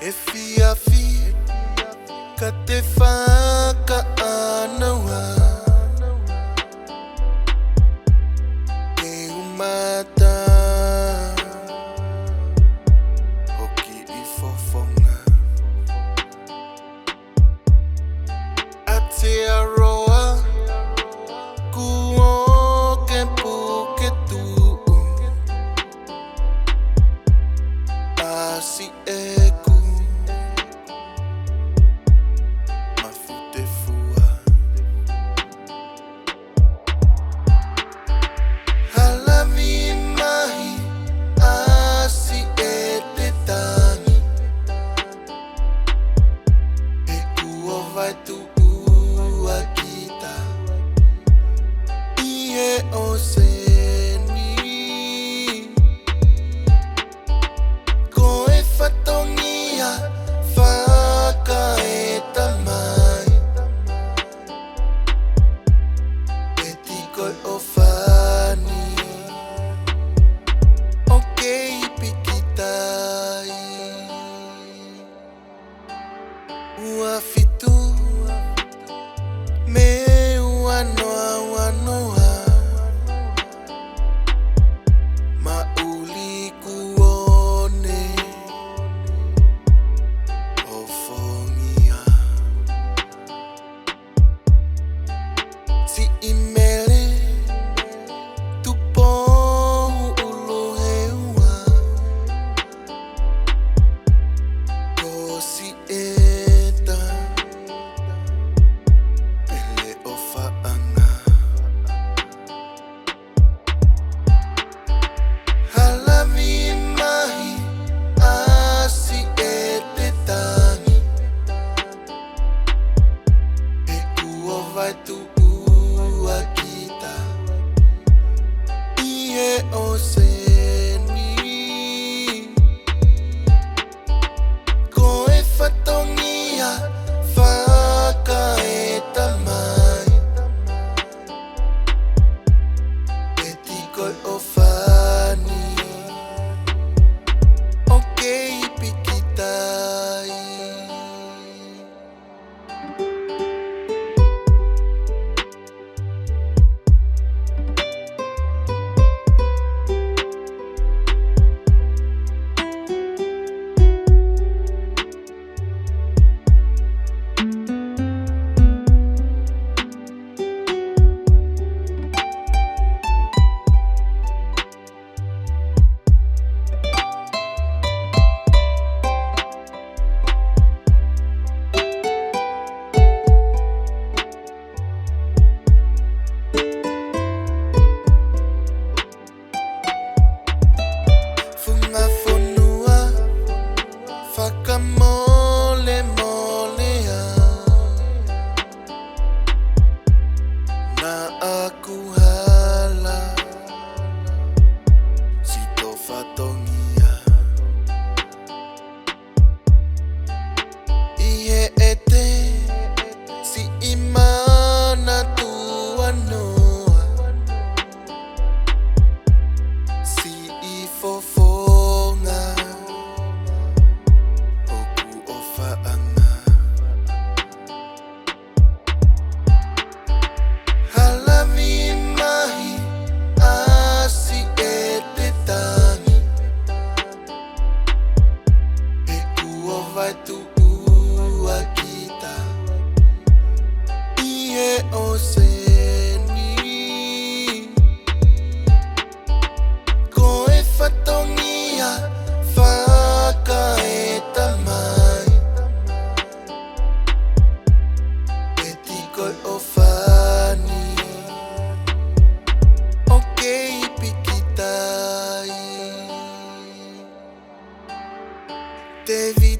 E fiafi ka te whakaanawa e umata hoki I fofonga Aotearoa kuo ke puke tuu asi eku mafute fua halami mahi asi te tangi e kua vai tu kita ie oseni koe whatongia whakaeta mai e tikoi o whani o kei pikitai ua fitu me ua noa noa mauli kuone ofongia si imele tupo uluheua kosi eta pele o whaanga halami mahi asi te tangi e kua vai tu kita ie oseni koe whatongia whakaeta mai e tikoi o whani o kei pikitai funga fonua whakamole molea na aku hala si to whatongia ie ete si imana tua noa si I fofonga oku o whaanga halami mahi asi te tangi e kua vai tu kita ie oseni koe whatongia whakaeta mai e tikoi o whani o kei pikitai te vi